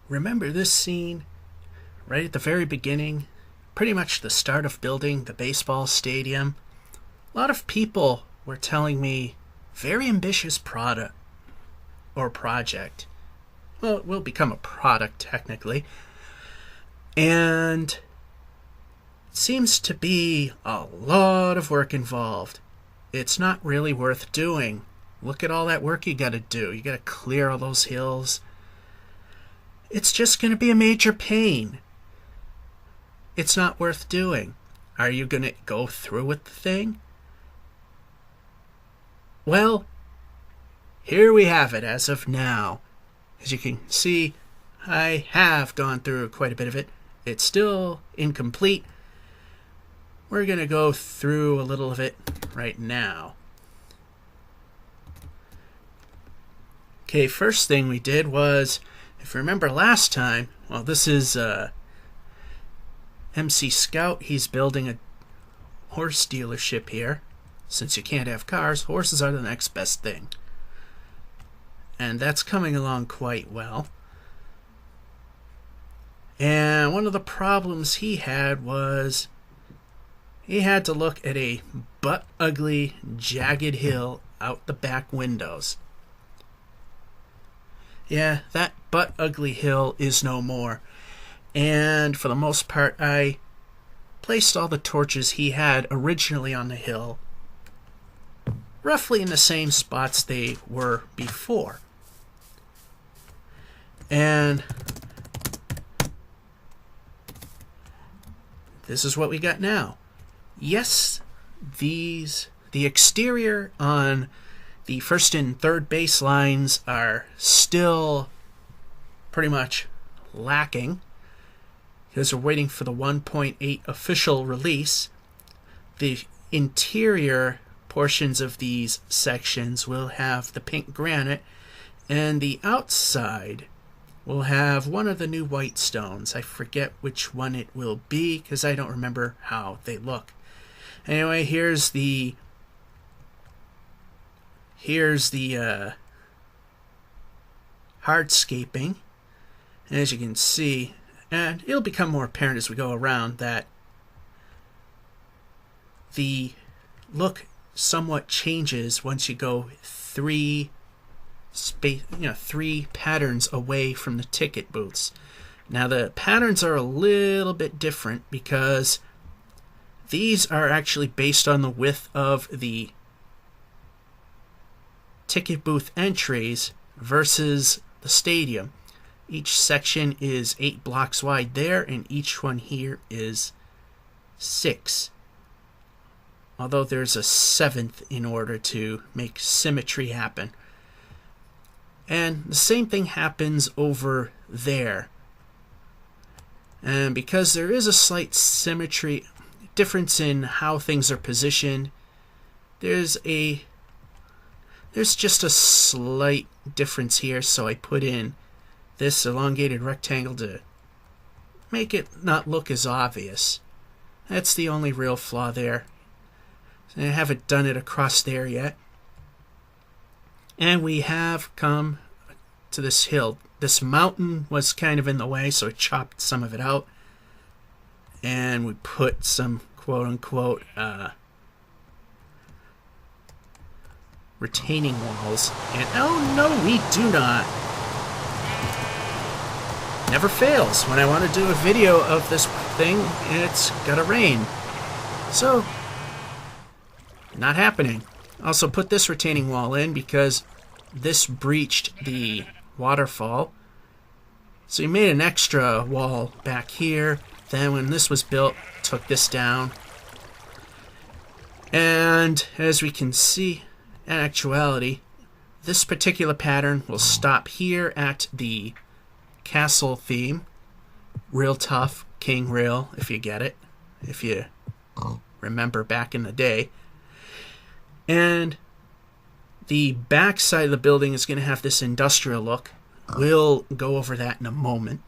remember this scene right at the very beginning, pretty much the start of building the baseball stadium. A lot of people were telling me very ambitious product or project. Well, it will become a product technically. And it seems to be a lot of work involved. It's not really worth doing. Look at all that work you got to do. You got to clear all those hills. It's just going to be a major pain. It's not worth doing. Are you going to go through with the thing? Well, here we have it as of now. As you can see, I have gone through quite a bit of it. It's still incomplete. We're going to go through a little of it right now. Okay, first thing we did was, if you remember last time, well, this is MC Scout. He's building a horse dealership here. Since you can't have cars, horses are the next best thing. And that's coming along quite well. And one of the problems he had was he had to look at a butt-ugly, jagged hill out the back windows. Yeah, that butt-ugly hill is no more. And for the most part, I placed all the torches he had originally on the hill roughly in the same spots they were before. And this is what we got now. Yes, the exterior on the first and third base lines are still pretty much lacking because we're waiting for the 1.8 official release. The interior portions of these sections will have the pink granite, and the outside will have one of the new white stones. I forget which one it will be because I don't remember how they look. Anyway, here's the hardscaping. And as you can see, and it'll become more apparent as we go around, that the look somewhat changes once you go three patterns away from the ticket booths. Now the patterns are a little bit different because these are actually based on the width of the ticket booth entries versus the stadium. Each section is 8 blocks wide there, and each one here is 6. Although there's a 7th in order to make symmetry happen. And the same thing happens over there. And because there is a slight symmetry difference in how things are positioned, there's just a slight difference here, so I put in this elongated rectangle to make it not look as obvious. That's the only real flaw there. I haven't done it across there yet. And we have come to this hill. This mountain was kind of in the way, so I chopped some of it out. And we put some quote-unquote retaining walls. And oh no, we do not. Never fails. When I want to do a video of this thing, it's gotta rain. So, not happening. Also put this retaining wall in because this breached the waterfall. So you made an extra wall back here. Then when this was built, took this down. And as we can see, in actuality, this particular pattern will stop here at the castle theme. Real tough, King Real, if you get it. If you remember back in the day. And the back side of the building is going to have this industrial look. We'll go over that in a moment.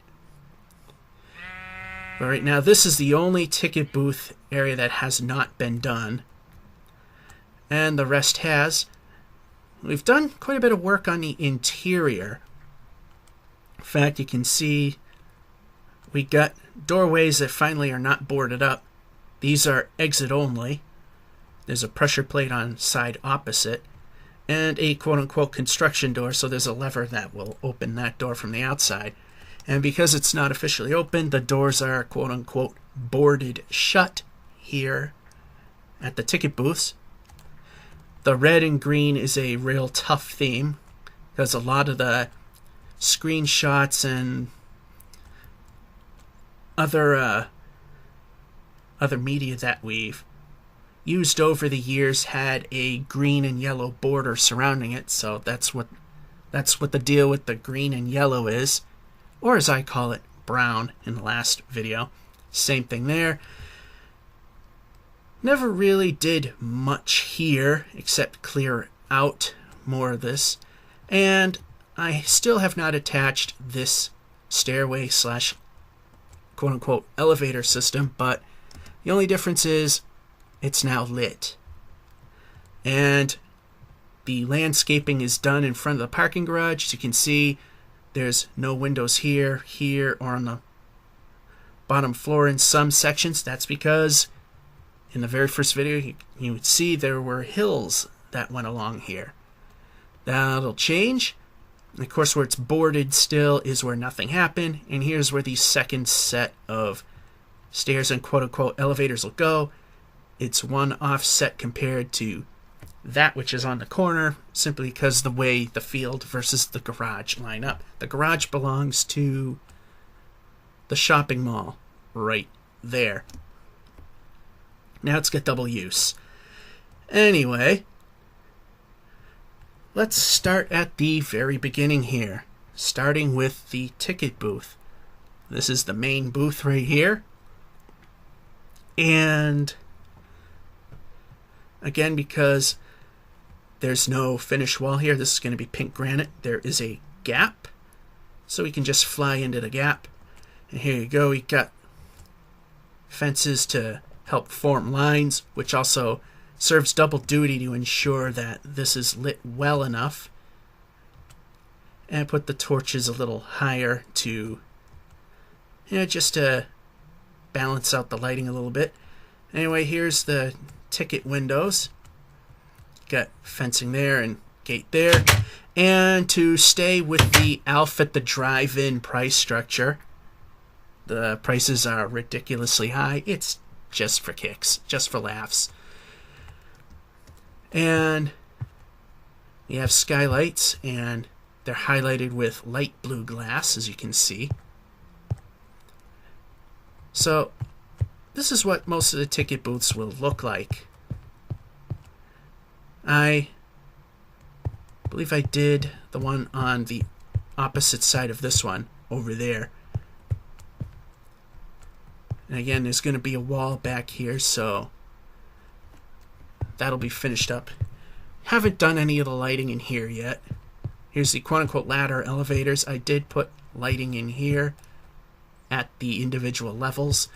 But right now, this is the only ticket booth area that has not been done. And the rest has. We've done quite a bit of work on the interior. In fact, you can see we got doorways that finally are not boarded up. These are exit only. There's a pressure plate on side opposite, and a quote-unquote construction door, so there's a lever that will open that door from the outside. And because it's not officially open, the doors are quote-unquote boarded shut here at the ticket booths. The red and green is a real tough theme, because a lot of the screenshots and other media that we've used over the years had a green and yellow border surrounding it, so that's what the deal with the green and yellow is, or as I call it, brown in the last video. Same thing there. Never really did much here except clear out more of this, and I still have not attached this stairway slash quote-unquote elevator system, but the only difference is it's now lit. And the landscaping is done in front of the parking garage. As you can see, there's no windows here, or on the bottom floor in some sections. That's because in the very first video, you would see there were hills that went along here. That'll change. And of course, where it's boarded still is where nothing happened. And here's where the second set of stairs and quote-unquote elevators will go. It's one offset compared to that which is on the corner, simply because the way the field versus the garage line up. The garage belongs to the shopping mall right there. Now it's got double use. Anyway, let's start at the very beginning here, starting with the ticket booth. This is the main booth right here. And again, because there's no finished wall here, this is going to be pink granite. There is a gap, so we can just fly into the gap. And here you go, we got fences to help form lines, which also serves double duty to ensure that this is lit well enough. And put the torches a little higher to, just to balance out the lighting a little bit. Anyway, here's the ticket windows. Got fencing there and gate there. And to stay with the Outfit the Drive-In price structure, the prices are ridiculously high. It's just for kicks, just for laughs. And you have skylights, and they're highlighted with light blue glass, as you can see. So this is what most of the ticket booths will look like. I believe I did the one on the opposite side of this one over there. And again, there's going to be a wall back here, so that'll be finished up. Haven't done any of the lighting in here yet. Here's the quote-unquote ladder elevators. I did put lighting in here at the individual levels.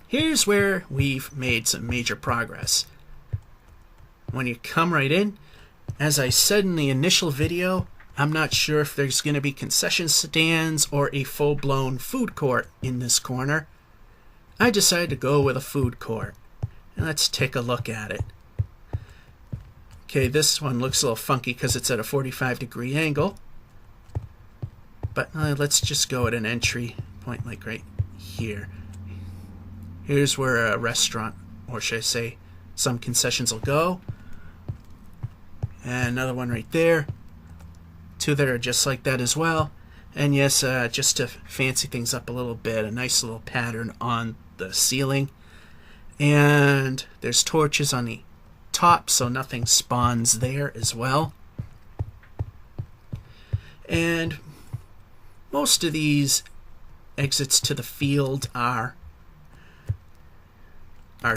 Here's where we've made some major progress. When you come right in, as I said in the initial video, I'm not sure if there's going to be concession stands or a full-blown food court in this corner. I decided to go with a food court. And let's take a look at it. Okay, this one looks a little funky because it's at a 45-degree angle. But let's just go at an entry point like right here. Here's where a restaurant, or should I say, some concessions will go. And another one right there. Two that are just like that as well. And yes, just to fancy things up a little bit, a nice little pattern on the ceiling. And there's torches on the top, so nothing spawns there as well. And most of these exits to the field are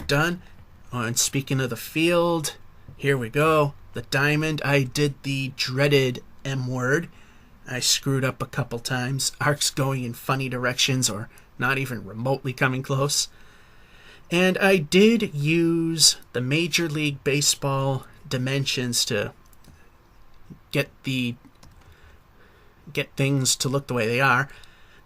done. And speaking of the field, here we go. The diamond. I did the dreaded M word. I screwed up a couple times. Arcs going in funny directions or not even remotely coming close. And I did use the Major League Baseball dimensions to get the get things to look the way they are.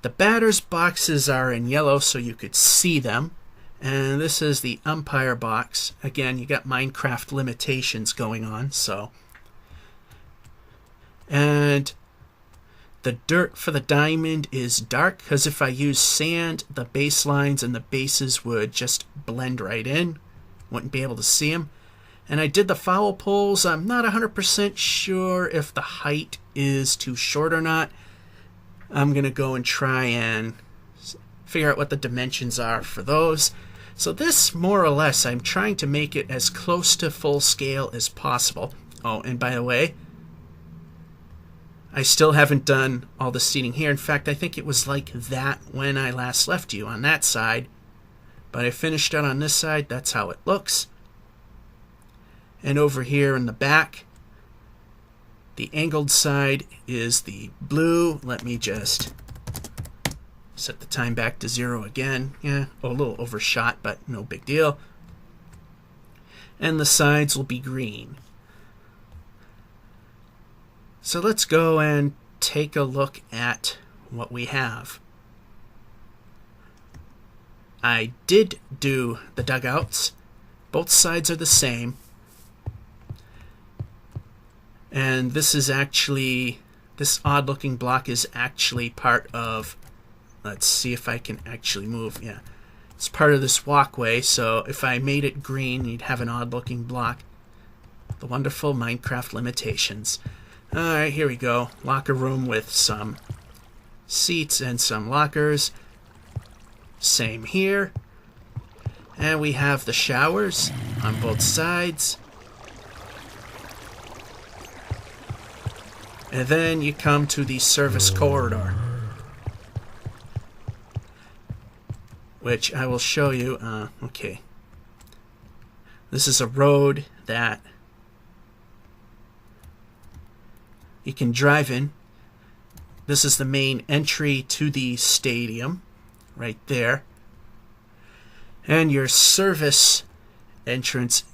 The batter's boxes are in yellow so you could see them. And this is the umpire box. Again, you got Minecraft limitations going on, so. And the dirt for the diamond is dark because if I use sand, the baselines and the bases would just blend right in. Wouldn't be able to see them. And I did the foul poles. I'm not 100% sure if the height is too short or not. I'm going to go and try and figure out what the dimensions are for those. So this, more or less, I'm trying to make it as close to full scale as possible. Oh, and by the way, I still haven't done all the seating here. In fact, I think it was like that when I last left you on that side. But I finished it on this side. That's how it looks. And over here in the back, the angled side is the blue. Let me just set the time back to 0 again. Yeah, a little overshot, but no big deal. And the sides will be green. So let's go and take a look at what we have. I did do the dugouts. Both sides are the same. And this is actually, this odd looking block is actually part of, let's see if I can actually move. Yeah, it's part of this walkway. So if I made it green, you'd have an odd looking block. The wonderful Minecraft limitations. Alright, here we go. Locker room with some seats and some lockers. Same here. And we have the showers on both sides. And then you come to the service corridor, which I will show you. Okay. This is a road that you can drive in. This is the main entry to the stadium, right there. And your service entrance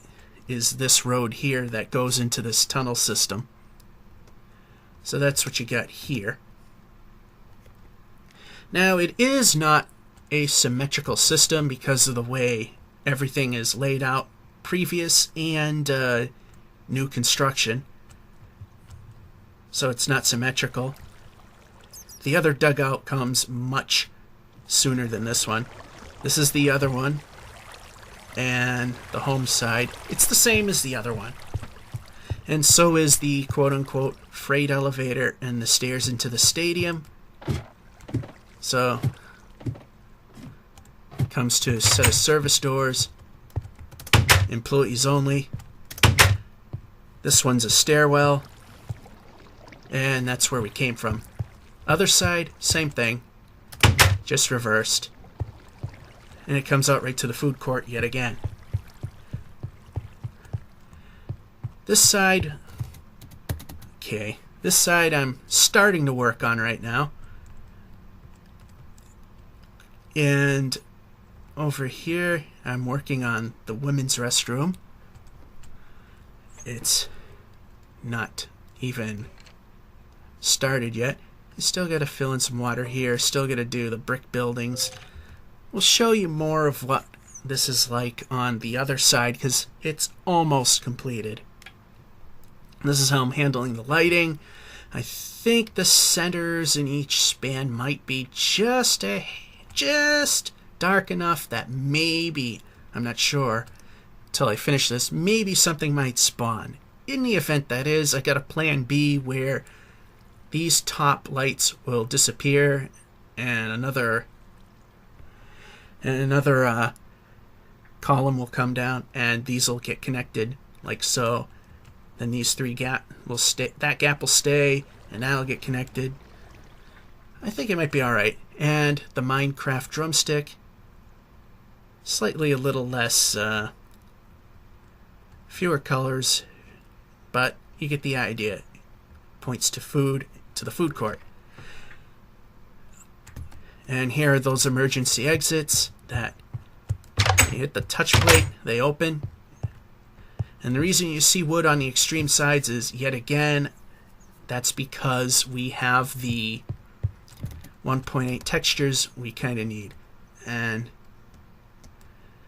is this road here that goes into this tunnel system. So that's what you got here. Now, it is not a symmetrical system because of the way everything is laid out, previous and new construction. So it's not symmetrical. The other dugout comes much sooner than this one. This is the other one. And the home side, it's the same as the other one. And so is the quote-unquote freight elevator and the stairs into the stadium. So, comes to a set of service doors. Employees only. This one's a stairwell. And that's where we came from. Other side, same thing. Just reversed. And it comes out right to the food court yet again. This side, okay, this side I'm starting to work on right now. And over here, I'm working on the women's restroom. It's not even started yet. I still got to fill in some water here, still got to do the brick buildings. We'll show you more of what this is like on the other side because it's almost completed. This is how I'm handling the lighting. I think the centers in each span might be just dark enough that maybe, I'm not sure until I finish this, maybe something might spawn. In the event that is, I got a plan B where these top lights will disappear and another column will come down and these will get connected like so. Then these three gap will stay. That gap will stay, and that'll get connected. I think it might be all right. And the Minecraft drumstick, slightly a little less, fewer colors, but you get the idea. Points to food, to the food court. And here are those emergency exits that you hit the touch plate, they open. And the reason you see wood on the extreme sides is, yet again, That's because we have the 1.8 textures we kind of need. And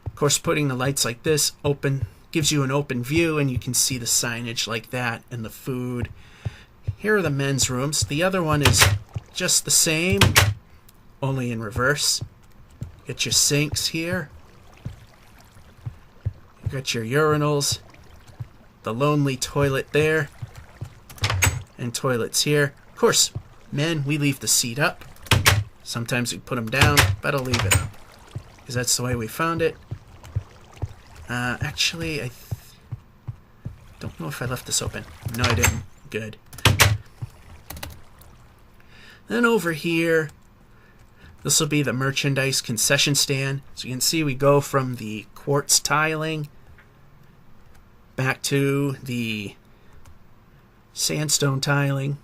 of course, putting the lights like this open gives you an open view, and you can see the signage like that and the food. Here are the men's rooms. The other one is just the same, only in reverse. Get your sinks here. You got your urinals, the lonely toilet there, and toilets here. Of course, men, we leave the seat up. Sometimes we put them down, but I'll leave it up because that's the way we found it. Actually, I don't know if I left this open. No, I didn't. Good. Then over here, this will be the merchandise concession stand. So you can see we go from the quartz tiling back to the sandstone tiling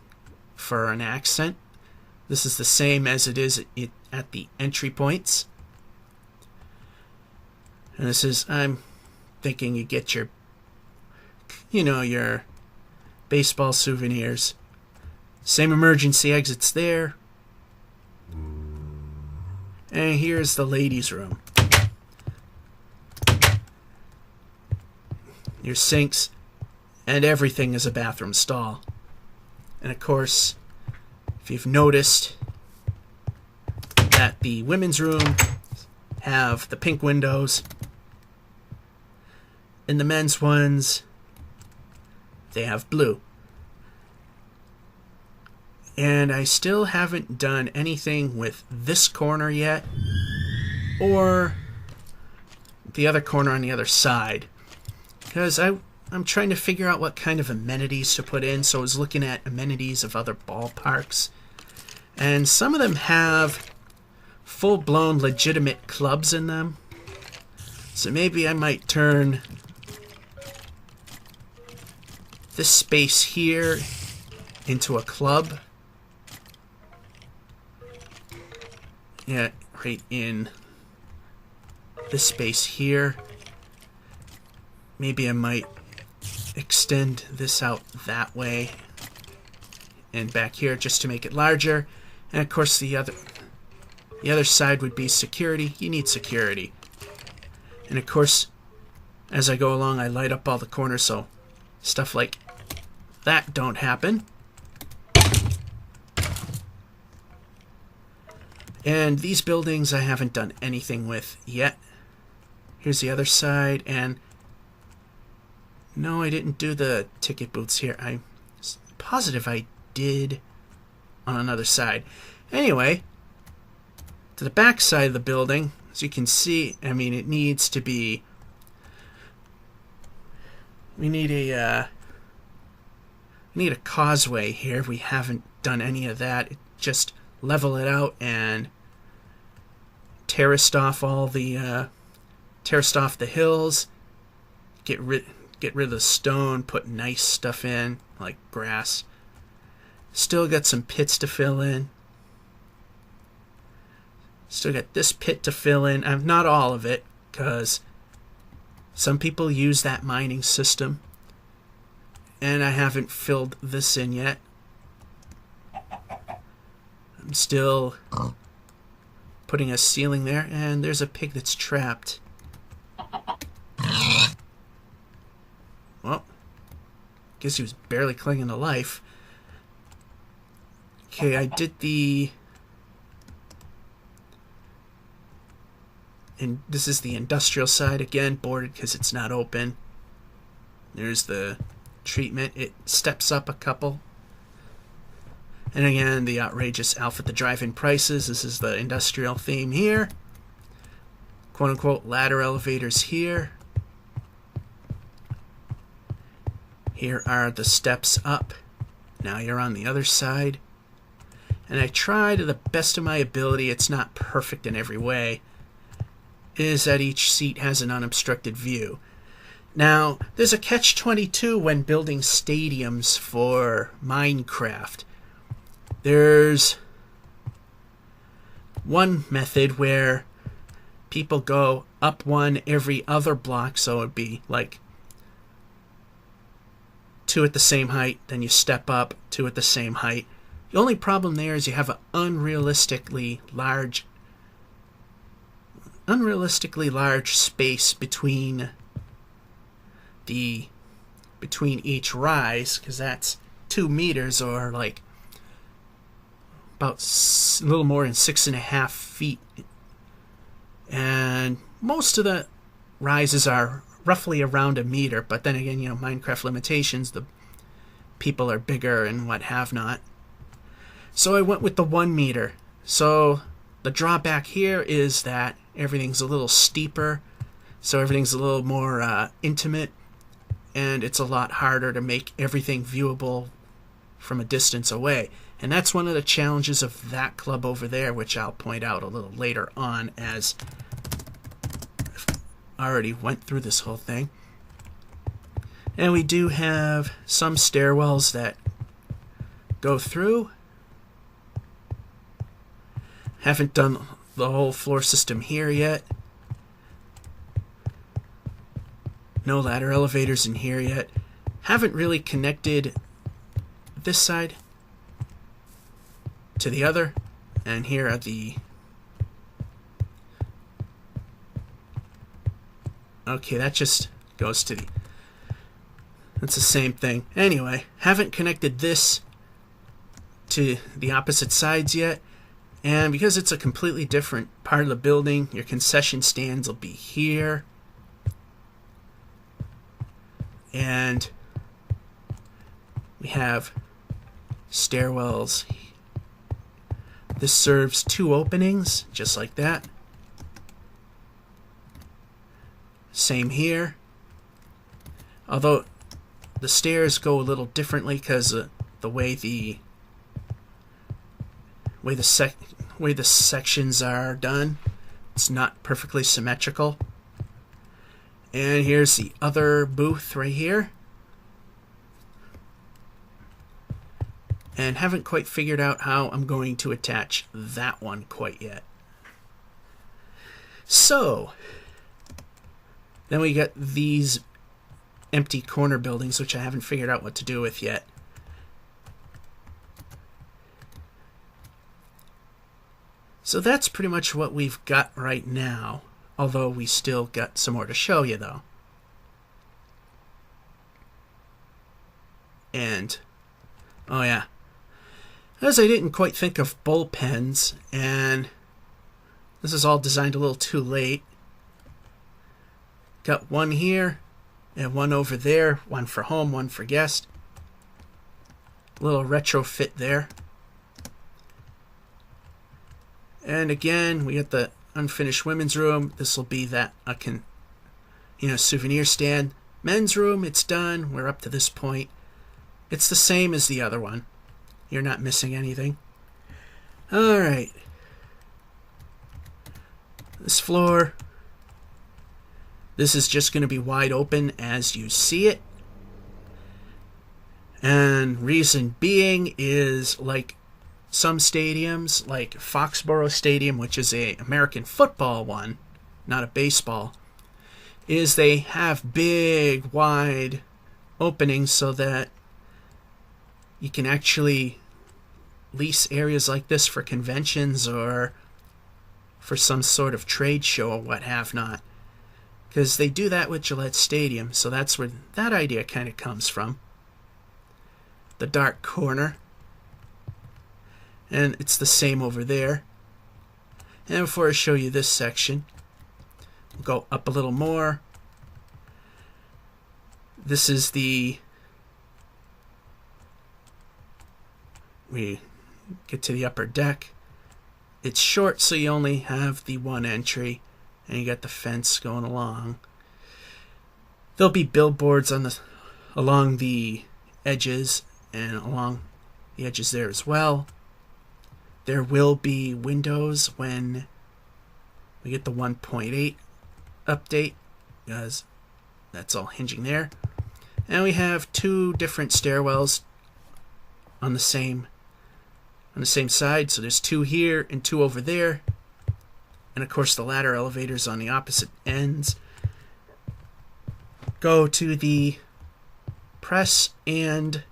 for an accent. This is the same as it is at the entry points. And this is, I'm thinking you get your, your baseball souvenirs. Same emergency exits there. And here's the ladies' room. Your sinks and everything is a bathroom stall. And of course, if you've noticed that the women's room have the pink windows, and the men's ones, they have blue. And I still haven't done anything with this corner yet, or the other corner on the other side, because I'm trying to figure out what kind of amenities to put in. So I was looking at amenities of other ballparks, and some of them have full-blown legitimate clubs in them. So maybe I might turn this space here into a club. Yeah, right in this space here. Maybe I might extend this out that way and back here just to make it larger. And of course the other side would be security. You need security. And of course, as I go along, I light up all the corners so stuff like that don't happen. And these buildings I haven't done anything with yet. Here's the other side, and no, I didn't do the ticket booths here. I'm positive I did on another side. Anyway, to the back side of the building, as you can see, I mean, it needs to be... We need a causeway here. We haven't done any of that. Just level it out and terraced off the hills. Get rid of the stone. Put nice stuff in like grass. Still got some pits to fill in. Still got this pit to fill in. Not all of it, because some people use that mining system, and I haven't filled this in yet. I'm still putting a ceiling there, and there's a pig that's trapped. Well, guess he was barely clinging to life. Okay, I did the... And this is the industrial side, again, boarded because it's not open. There's the treatment. It steps up a couple. And again, the outrageous Alpha the drive-in prices. This is the industrial theme here. Quote-unquote ladder elevators here. Here are the steps up. Now you're on the other side. And I try to the best of my ability, it's not perfect in every way, is that each seat has an unobstructed view. Now, there's a catch-22 when building stadiums for Minecraft. There's one method where people go up one every other block, so it'd be like two at the same height, then you step up, two at the same height. The only problem there is you have an unrealistically large space between each rise, because that's 2 meters, or like about a little more than 6.5 feet. And most of the rises are roughly around a meter, but then again, Minecraft limitations, the people are bigger and what have not. So I went with the 1 meter. So the drawback here is that everything's a little steeper, so everything's a little more intimate, and it's a lot harder to make everything viewable from a distance away. And that's one of the challenges of that club over there, which I'll point out a little later on, as I already went through this whole thing. And we do have some stairwells that go through. Haven't done the whole floor system here yet. No ladder elevators in here yet. Haven't really connected this side to the other. And here are the... Okay, that just goes to the... That's the same thing. Anyway, haven't connected this to the opposite sides yet. And because it's a completely different part of the building, your concession stands will be here. And we have stairwells. This serves 2 openings, just like that. Same here. Although the stairs go a little differently because the way the sections are done, it's not perfectly symmetrical. And here's the other booth right here. And haven't quite figured out how I'm going to attach that one quite yet. So then we got these empty corner buildings, which I haven't figured out what to do with yet. So that's pretty much what we've got right now, although we still got some more to show you, though. And, oh yeah, as I didn't quite think of bullpens, and this is all designed a little too late. Got one here, and one over there, one for home, one for guest. A little retrofit there. And again, we got the unfinished women's room. This will be that souvenir stand. Men's room, it's done. We're up to this point. It's the same as the other one. You're not missing anything. All right. This floor, this is just going to be wide open as you see it. And reason being is, like some stadiums, like Foxborough Stadium, which is a American football one, not a baseball, is they have big, wide openings so that you can actually lease areas like this for conventions or for some sort of trade show or what have not. Because they do that with Gillette Stadium, so that's where that idea kind of comes from. The dark corner. And it's the same over there. And before I show you this section, we'll go up a little more. This is we get to the upper deck. It's short, so you only have the one entry, and you got the fence going along. There'll be billboards along the edges and along the edges there as well. There will be windows when we get the 1.8 update, because that's all hinging there. And we have 2 different stairwells on the same side. So there's 2 here and 2 over there. And of course the ladder elevators on the opposite ends go to the press and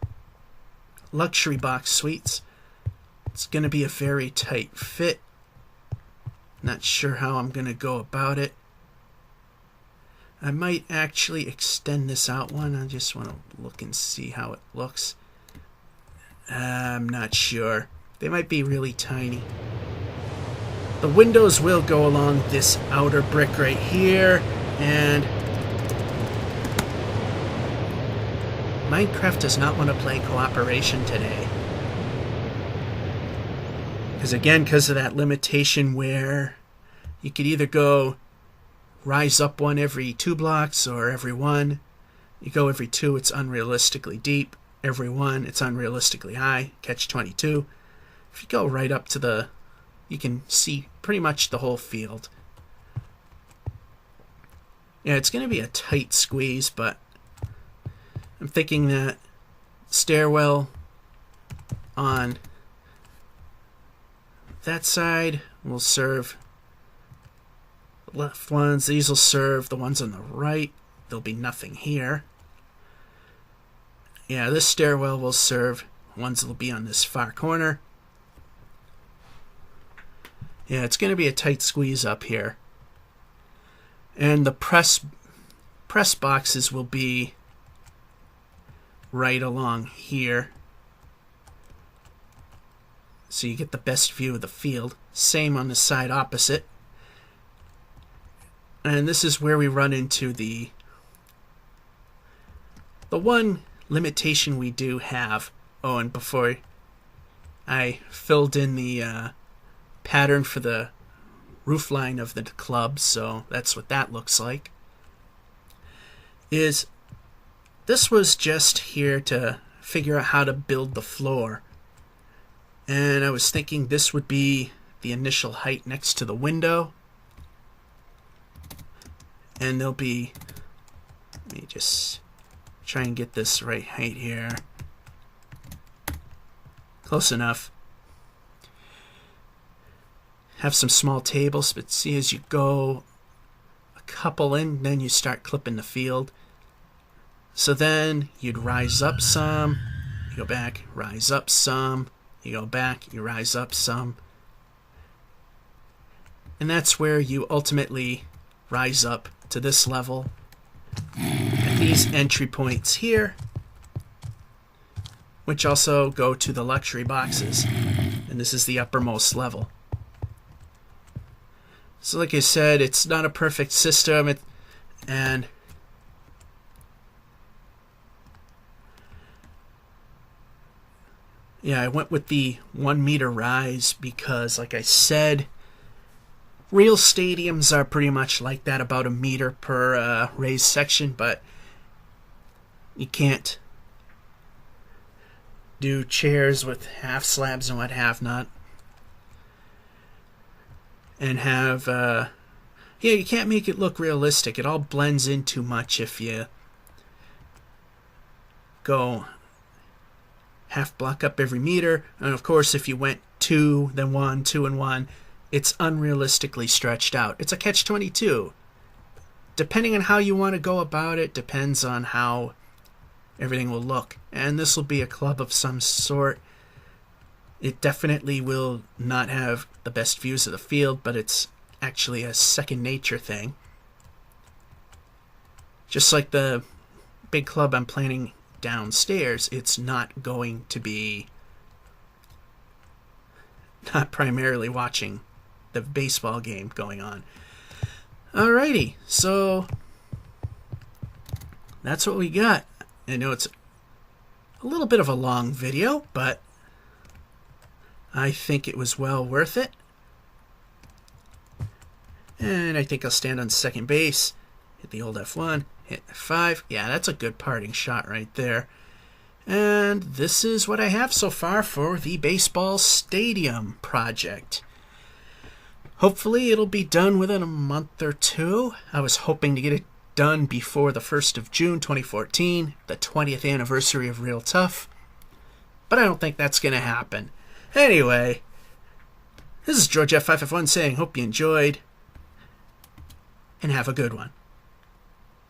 luxury box suites, it's going to be a very tight fit. Not sure how I'm going to go about it. I might actually extend this out one. I just want to look and see how it looks. I'm not sure. They might be really tiny. The windows will go along this outer brick right here, and Minecraft does not want to play cooperation today. Because of that limitation where you could either go rise up one every 2 blocks or every 1. You go every 2, it's unrealistically deep. Every 1, it's unrealistically high. Catch 22. If you go right up to the, you can see pretty much the whole field. Yeah, it's going to be a tight squeeze, but I'm thinking that stairwell on that side will serve the left ones. These will serve the ones on the right. There'll be nothing here. Yeah, this stairwell will serve ones that'll be on this far corner. Yeah, it's going to be a tight squeeze up here. And the press boxes will be right along here. So you get the best view of the field. Same on the side opposite. And this is where we run into the one limitation we do have. Oh, and before I filled in the pattern for the roof line of the club, so that's what that looks like, is this was just here to figure out how to build the floor. And I was thinking this would be the initial height next to the window. And there'll be, let me just try and get this right height here. Close enough. Have some small tables, but see as you go a couple in, then you start clipping the field. So then you'd rise up some, you go back, rise up some, you go back, you rise up some. And that's where you ultimately rise up to this level. At these entry points here, which also go to the luxury boxes. And this is the uppermost level. So like I said, it's not a perfect system, and yeah, I went with the 1 meter rise because, like I said, real stadiums are pretty much like that, about a meter per raised section, but you can't do chairs with half slabs and what have not. And have, yeah, you can't make it look realistic. It all blends in too much if you go half block up every meter. And of course, if you went 2, then 1, 2 and 1, it's unrealistically stretched out. It's a catch-22. Depending on how you want to go about it, depends on how everything will look. And this will be a club of some sort. It definitely will not have the best views of the field, but it's actually a second nature thing. Just like the big club I'm planning downstairs, it's not going to be not primarily watching the baseball game going on. Alrighty, so that's what we got. I know it's a little bit of a long video, but I think it was well worth it. And I think I'll stand on second base, hit the old F1, hit F5. Yeah, that's a good parting shot right there. And this is what I have so far for the baseball stadium project. Hopefully it'll be done within a month or 2. I was hoping to get it done before the 1st of June 2014, the 20th anniversary of Real Tough. But I don't think that's going to happen. Anyway, this is George F5F1 saying, hope you enjoyed, and have a good one.